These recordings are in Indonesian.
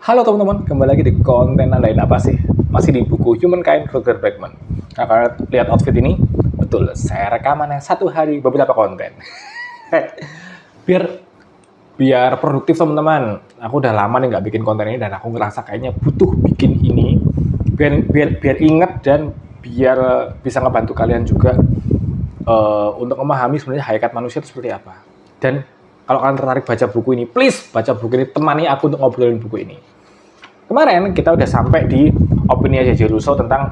Halo teman-teman, kembali lagi di konten lain apa sih? Masih di buku Humankind Rutger Bregman. Nah, kalau lihat outfit ini, betul, saya rekaman yang satu hari beberapa konten. biar biar produktif teman-teman. Aku udah lama nih nggak bikin konten ini dan aku ngerasa kayaknya butuh bikin ini. Biar inget dan biar bisa ngebantu kalian juga untuk memahami sebenarnya hakikat manusia itu seperti apa. Dan kalau kalian tertarik baca buku ini, please baca buku ini, temani aku untuk ngobrolin buku ini. Kemarin kita udah sampai di opini J.J. Rousseau tentang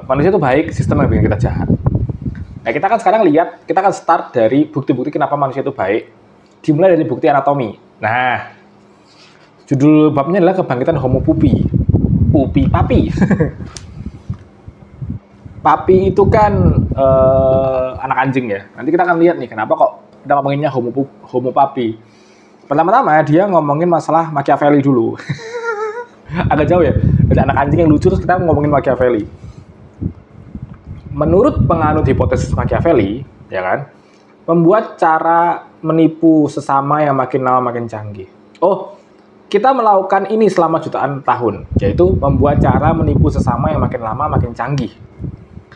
manusia itu baik, sistem yang bikin kita jahat. Nah, kita kan sekarang lihat, kita akan start dari bukti-bukti kenapa manusia itu baik. Dimulai dari bukti anatomi. Nah, judul babnya adalah kebangkitan Homo pupi. Pupi papi. Papi itu kan anak anjing ya. Nanti kita akan lihat nih kenapa kok kita ngomonginnya homo papi. Pertama-tama dia ngomongin masalah Machiavelli dulu. Agak jauh ya. Dari anak anjing yang lucu terus kita ngomongin Machiavelli. Menurut penganut hipotesis Machiavelli, ya kan, membuat cara menipu sesama yang makin lama makin canggih. Oh, kita melakukan ini selama jutaan tahun, yaitu membuat cara menipu sesama yang makin lama makin canggih.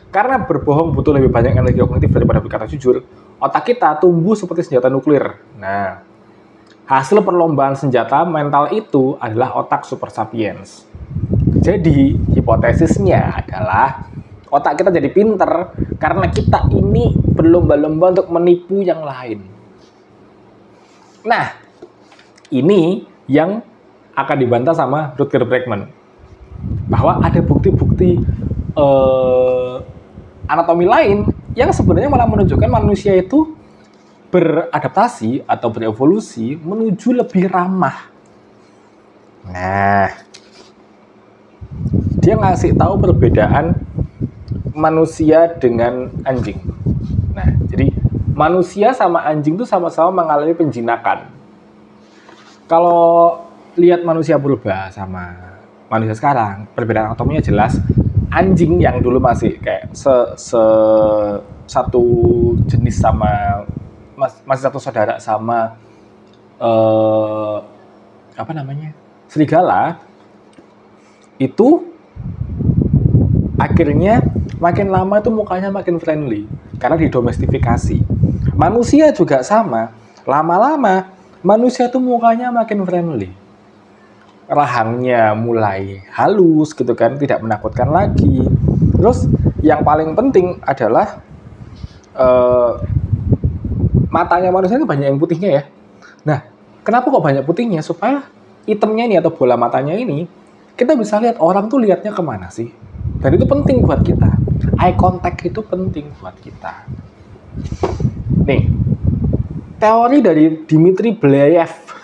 Karena berbohong butuh lebih banyak energi kognitif daripada berkata jujur, otak kita tumbuh seperti senjata nuklir. Nah, hasil perlombaan senjata mental itu adalah otak super sapiens. Jadi, hipotesisnya adalah otak kita jadi pinter karena kita ini berlomba-lomba untuk menipu yang lain. Nah, ini yang akan dibantah sama Rutger Bregman. Bahwa ada bukti-bukti anatomi lain yang sebenarnya malah menunjukkan manusia itu beradaptasi atau berevolusi menuju lebih ramah. Nah, dia ngasih tahu perbedaan manusia dengan anjing. Nah, jadi manusia sama anjing itu sama-sama mengalami penjinakan. Kalau lihat manusia purba sama manusia sekarang, perbedaan anatominya jelas. Anjing yang dulu masih kayak satu jenis sama masih satu saudara sama serigala itu akhirnya makin lama itu mukanya makin friendly karena didomestifikasi. Manusia juga sama, lama-lama manusia itu mukanya makin friendly. Rahangnya mulai halus gitu kan, tidak menakutkan lagi. Terus yang paling penting adalah matanya manusia itu banyak yang putihnya ya. Nah, kenapa kok banyak putihnya? Supaya itemnya ini atau bola matanya ini kita bisa lihat orang tuh lihatnya kemana sih. Dan itu penting buat kita. Eye contact itu penting buat kita. Nih, teori dari Dmitri Belyaev.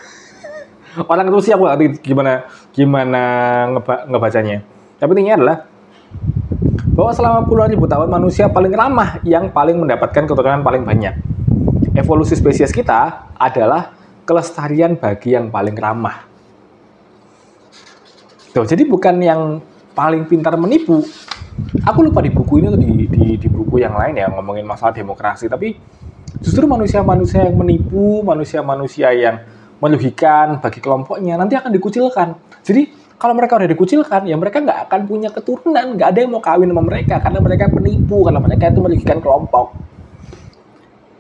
Orang Rusia aku ngerti gimana ngebacanya. Tapi intinya adalah bahwa selama puluhan ribu tahun manusia paling ramah yang paling mendapatkan keturunan paling banyak. Evolusi spesies kita adalah kelestarian bagi yang paling ramah. Tuh, jadi bukan yang paling pintar menipu. Aku lupa di buku ini atau di buku yang lain ya ngomongin masalah demokrasi. Tapi justru manusia-manusia yang menipu, manusia-manusia yang merugikan bagi kelompoknya nanti akan dikucilkan. Jadi kalau mereka udah dikucilkan, ya mereka nggak akan punya keturunan, nggak ada yang mau kawin sama mereka karena mereka penipu, karena mereka itu merugikan kelompok.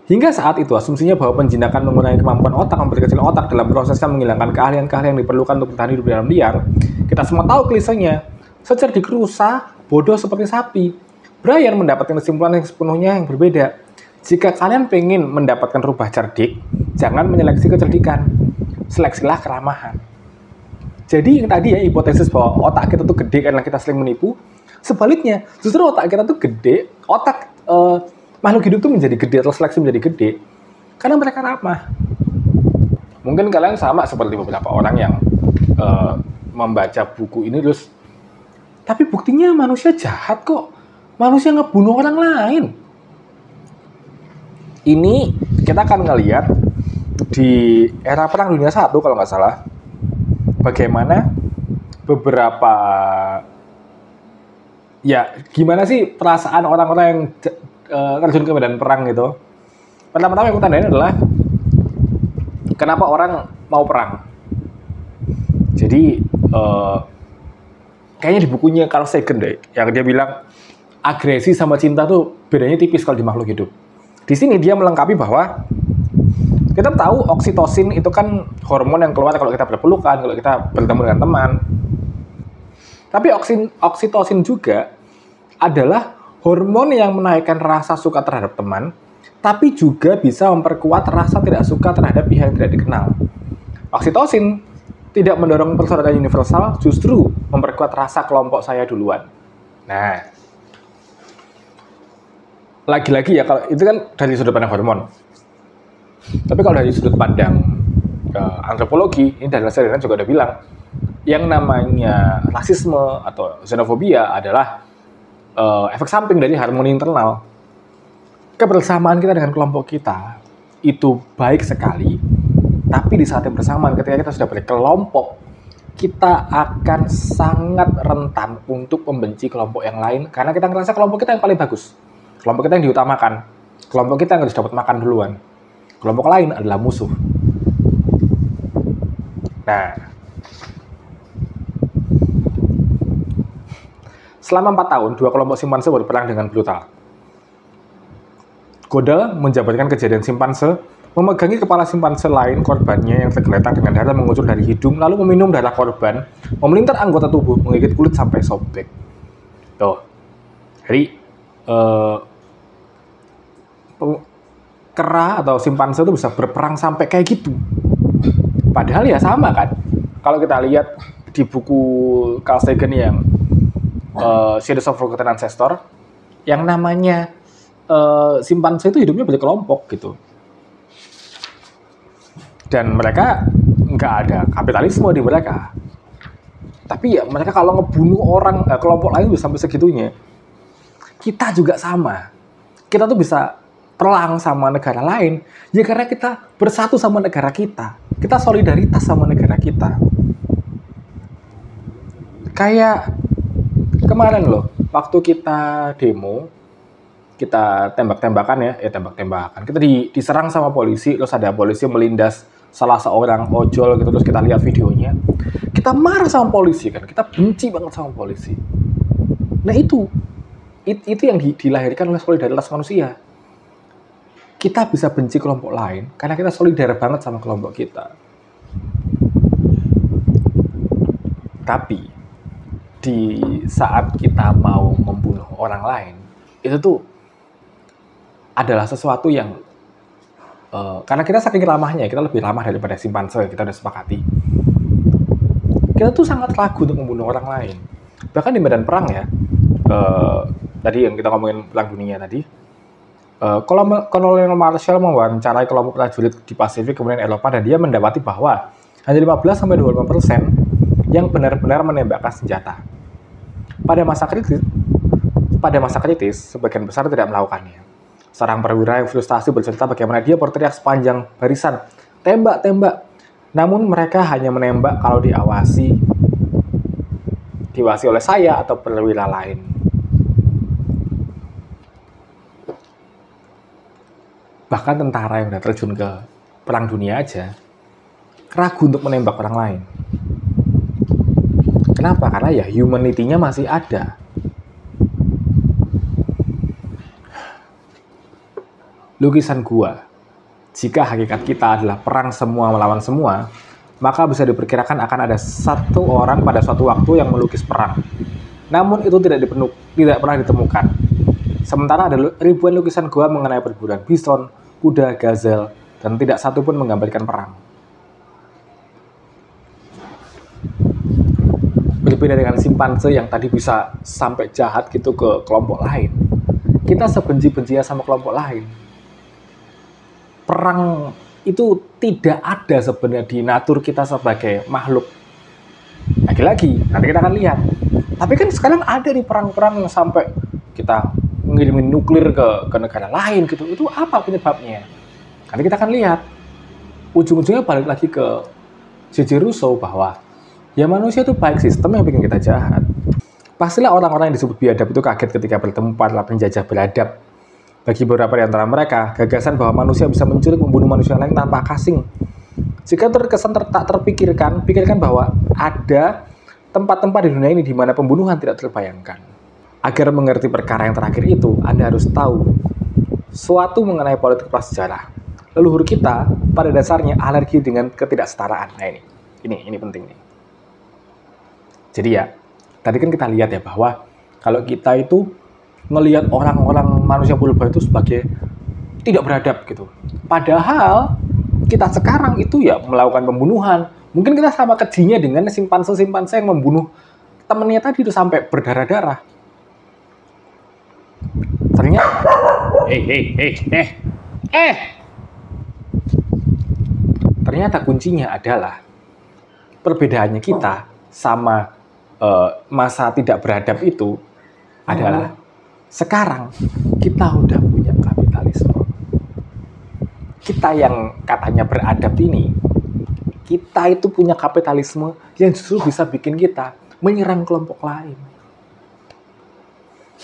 Hingga saat itu asumsinya bahwa penjinakan mengurangi kemampuan otak, memperkecil otak dalam prosesnya menghilangkan keahlian-keahlian yang diperlukan untuk bertahan hidup dalam liar. Kita semua tahu klisenya, secerdik rusa, bodoh seperti sapi. Brian mendapatkan kesimpulan yang sepenuhnya yang berbeda. Jika kalian pengen mendapatkan rubah cerdik, jangan menyeleksi kecerdikan. Seleksilah keramahan. Jadi yang tadi ya hipotesis bahwa otak kita tuh gede karena kita sering menipu. Sebaliknya, justru otak kita tuh gede, otak makhluk hidup tuh menjadi gede atau seleksi menjadi gede karena mereka ramah. Mungkin kalian sama seperti beberapa orang yang membaca buku ini terus, tapi buktinya manusia jahat kok. Manusia ngebunuh orang lain. Ini kita akan ngelihat di era Perang Dunia I kalau nggak salah, bagaimana beberapa gimana sih perasaan orang-orang yang terjun ke medan perang gitu. Pertama-tama yang aku tandain adalah kenapa orang mau perang. Jadi kayaknya di bukunya Carl Sagan deh, yang dia bilang agresi sama cinta tuh bedanya tipis kalau di makhluk hidup. Di sini dia melengkapi bahwa kita tahu oksitosin itu kan hormon yang keluar kalau kita berpelukan, kalau kita bertemu dengan teman. Tapi oksitosin juga adalah hormon yang menaikkan rasa suka terhadap teman, tapi juga bisa memperkuat rasa tidak suka terhadap pihak yang tidak dikenal. Oksitosin tidak mendorong persaudarakan universal, justru memperkuat rasa kelompok saya duluan. Nah, lagi-lagi ya, kalau itu kan dari sudut pandang hormon. Tapi kalau dari sudut pandang antropologi, ini dari Sarah juga udah bilang, yang namanya rasisme atau xenofobia adalah efek samping dari harmoni internal. Kebersamaan kita dengan kelompok kita itu baik sekali, tapi di saat yang bersamaan ketika kita sudah berkelompok, kita akan sangat rentan untuk membenci kelompok yang lain karena kita ngerasa kelompok kita yang paling bagus, kelompok kita yang diutamakan, kelompok kita yang harus dapat makan duluan, kelompok lain adalah musuh. Nah, selama 4 tahun, 2 kelompok simpanse berperang dengan brutal. Gödel menjabarkan kejadian simpanse memegangi kepala simpanse lain korbannya yang tergeletak dengan darah mengucur dari hidung, lalu meminum darah korban, memelintir anggota tubuh, menggigit kulit sampai sobek. Tuh, jadi kera atau simpanse itu bisa berperang sampai kayak gitu. Padahal ya sama kan. Kalau kita lihat di buku Carl Sagan yang Shadows of Forgotten Ancestor, yang namanya simpanse itu hidupnya berkelompok gitu. Dan mereka nggak ada kapitalisme di mereka. Tapi ya mereka kalau ngebunuh orang, kelompok lain bisa sampai segitunya. Kita juga sama. Kita tuh bisa perang sama negara lain, ya karena kita bersatu sama negara kita. Kita solidaritas sama negara kita. Kayak kemarin loh, waktu kita demo, kita tembak-tembakan ya tembak-tembakan. Kita diserang sama polisi, terus ada polisi melindas salah seorang ojol gitu, terus kita lihat videonya. Kita marah sama polisi kan, kita benci banget sama polisi. Nah itu yang dilahirkan oleh solidaritas manusia. Kita bisa benci kelompok lain karena kita solidar banget sama kelompok kita. Tapi di saat kita mau membunuh orang lain, itu tuh adalah sesuatu yang karena kita saking ramahnya, kita lebih ramah daripada simpanse, kita udah sepakati. Kita tuh sangat ragu untuk membunuh orang lain. Bahkan di medan perang ya, tadi yang kita ngomongin perang dunia tadi, Kolonel Marshall mewawancarai kelompok prajurit di Pasifik kemudian Eropa, dan dia mendapati bahwa hanya 15-25% yang benar-benar menembakkan senjata. Pada masa kritis, sebagian besar tidak melakukannya. Seorang perwira yang frustasi bercerita bagaimana dia berteriak sepanjang barisan, "Tembak, tembak!" Namun mereka hanya menembak kalau diawasi oleh saya atau perwira lain. Bahkan tentara yang sudah terjun ke perang dunia aja ragu untuk menembak orang lain. Kenapa? Karena ya humanity-nya masih ada. Lukisan gua, jika hakikat kita adalah perang semua melawan semua, maka bisa diperkirakan akan ada satu orang pada suatu waktu yang melukis perang. Namun itu tidak pernah ditemukan. Sementara ada ribuan lukisan gua mengenai perburuan bison, kuda, gazel, dan tidak satu pun menggambarkan perang. Berbeda dengan simpanse yang tadi bisa sampai jahat gitu ke kelompok lain. Kita sebenci-bencinya sama kelompok lain. Perang itu tidak ada sebenarnya di natur kita sebagai makhluk. Lagi-lagi, nanti kita akan lihat. Tapi kan sekarang ada di perang-perang yang sampai kita ngirimin nuklir ke negara lain gitu. Itu apa penyebabnya? Nanti kita akan lihat. Ujung-ujungnya balik lagi ke J.J. Rousseau bahwa ya manusia itu baik, sistem yang bikin kita jahat. Pastilah orang-orang yang disebut biadab itu kaget ketika bertemu para penjajah beradab. Bagi beberapa di antara mereka, gagasan bahwa manusia bisa menculik membunuh manusia lain tanpa kasing Jika terkesan tak terpikirkan, pikirkan bahwa ada tempat-tempat di dunia ini di mana pembunuhan tidak terbayangkan. Agar mengerti perkara yang terakhir itu, Anda harus tahu suatu mengenai politik prasejarah. Leluhur kita pada dasarnya alergi dengan ketidaksetaraan. Nah ini penting nih. Jadi ya, tadi kan kita lihat ya bahwa kalau kita itu ngelihat orang-orang manusia purba itu sebagai tidak beradab gitu. Padahal kita sekarang itu ya melakukan pembunuhan. Mungkin kita sama kejinya dengan simpanse-simpanse yang membunuh temennya tadi itu sampai berdarah-darah. Ternyata, ternyata kuncinya adalah perbedaannya kita sama masa tidak beradab itu adalah sekarang kita udah punya kapitalisme. Kita yang katanya beradab ini, kita itu punya kapitalisme yang justru bisa bikin kita menyerang kelompok lain.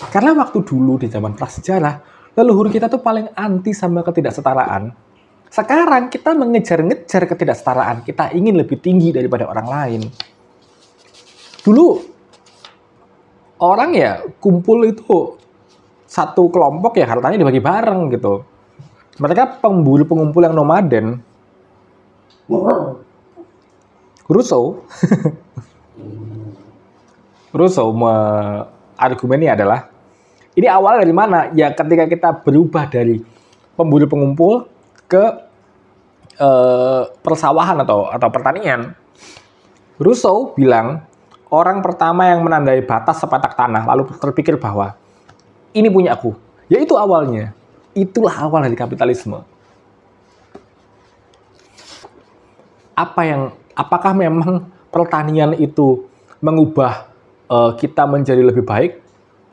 Karena waktu dulu di zaman prasejarah, leluhur kita tuh paling anti sama ketidaksetaraan. Sekarang kita mengejar-ngejar ketidaksetaraan, kita ingin lebih tinggi daripada orang lain. Dulu orang ya kumpul itu satu kelompok ya hartanya dibagi bareng gitu. Mereka pemburu pengumpul yang nomaden. Rousseau argumennya adalah ini awal dari mana? Ya ketika kita berubah dari pemburu pengumpul ke persawahan atau pertanian. Rousseau bilang orang pertama yang menandai batas sepetak tanah lalu terpikir bahwa ini punya aku. Ya itu awalnya. Itulah awal dari kapitalisme. Apakah memang pertanian itu mengubah kita menjadi lebih baik?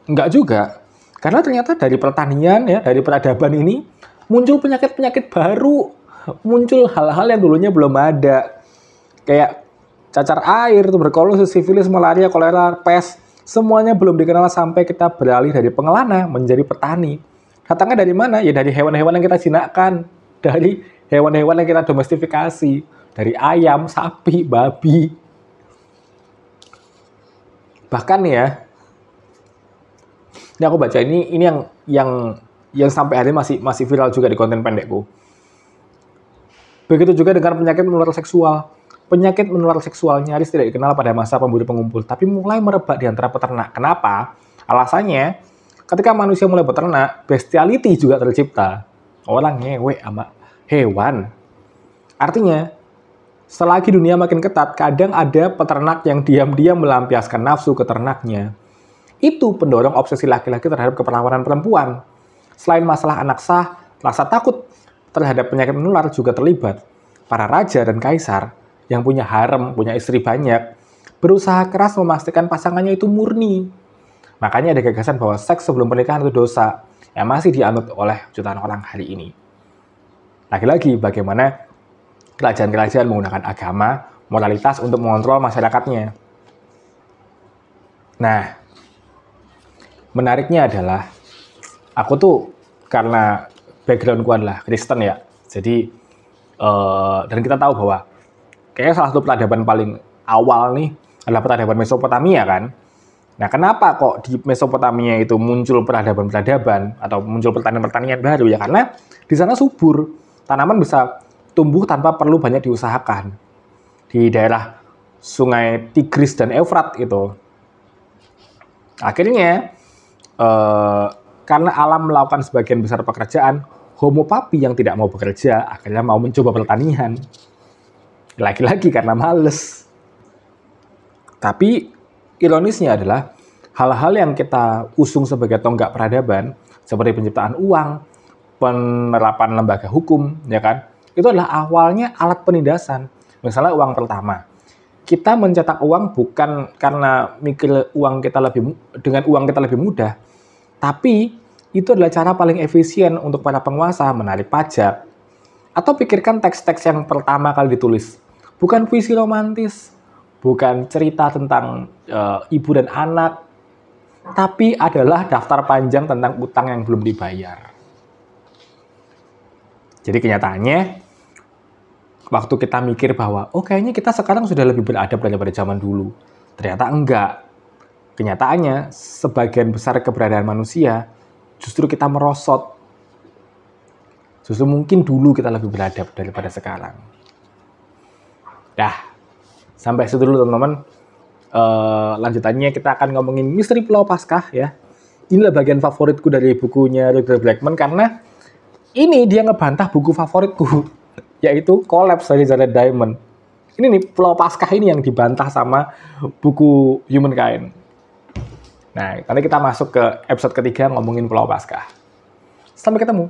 Enggak juga. Karena ternyata dari pertanian ya, dari peradaban ini muncul penyakit-penyakit baru, muncul hal-hal yang dulunya belum ada. Kayak cacar air, tuberkulosis, sifilis, malaria, kolera, pes, semuanya belum dikenal sampai kita beralih dari pengelana menjadi petani. Datangnya dari mana? Ya dari hewan-hewan yang kita jinakkan, dari hewan-hewan yang kita domestifikasi, dari ayam, sapi, babi. Bahkan ya, ini aku baca ini yang sampai hari ini masih viral juga di konten pendekku. Begitu juga dengan penyakit menular seksual. Penyakit menular seksual nyaris tidak dikenal pada masa pemburu pengumpul, tapi mulai merebak di antara peternak. Kenapa? Alasannya, ketika manusia mulai beternak, bestiality juga tercipta. Orang ngewe sama hewan. Artinya, selagi dunia makin ketat, kadang ada peternak yang diam-diam melampiaskan nafsu ke ternaknya. Itu pendorong obsesi laki-laki terhadap keperawanan perempuan. Selain masalah anak sah, rasa takut terhadap penyakit menular juga terlibat. Para raja dan kaisar yang punya harem, punya istri banyak, berusaha keras memastikan pasangannya itu murni. Makanya ada gagasan bahwa seks sebelum pernikahan itu dosa, yang masih dianut oleh jutaan orang hari ini. Lagi-lagi, bagaimana kerajaan-kerajaan menggunakan agama, moralitas untuk mengontrol masyarakatnya. Nah, menariknya adalah, aku tuh karena backgroundku adalah Kristen ya, jadi dan kita tahu bahwa kayaknya salah satu peradaban paling awal nih adalah peradaban Mesopotamia kan. Nah, kenapa kok di Mesopotamia itu muncul peradaban-peradaban atau muncul pertanian-pertanian baru? Ya karena di sana subur, tanaman bisa tumbuh tanpa perlu banyak diusahakan. Di daerah sungai Tigris dan Efrat itu. Akhirnya, karena alam melakukan sebagian besar pekerjaan, Homo papi yang tidak mau bekerja akhirnya mau mencoba pertanian. Lagi-lagi karena males. Tapi ironisnya adalah hal-hal yang kita usung sebagai tonggak peradaban, seperti penciptaan uang, penerapan lembaga hukum, ya kan? Itu adalah awalnya alat penindasan. Misalnya uang pertama. Kita mencetak uang bukan karena mikir dengan uang kita lebih mudah, tapi itu adalah cara paling efisien untuk para penguasa menarik pajak. Atau pikirkan teks-teks yang pertama kali ditulis. Bukan puisi romantis, bukan cerita tentang ibu dan anak, tapi adalah daftar panjang tentang utang yang belum dibayar. Jadi kenyataannya, waktu kita mikir bahwa, oh kayaknya kita sekarang sudah lebih beradab daripada zaman dulu. Ternyata enggak. Kenyataannya, sebagian besar keberadaan manusia, justru kita merosot. Justru mungkin dulu kita lebih beradab daripada sekarang. Dah, sampai situ dulu teman-teman. Lanjutannya kita akan ngomongin Misteri Pulau Paskah ya. Inilah bagian favoritku dari bukunya Roger Blackman, karena ini dia ngebantah buku favoritku, yaitu Collapse dari Jared Diamond. Ini nih, Pulau Paskah ini yang dibantah sama buku Humankind. Nah, nanti kita masuk ke episode ketiga ngomongin Pulau Paskah. Sampai ketemu.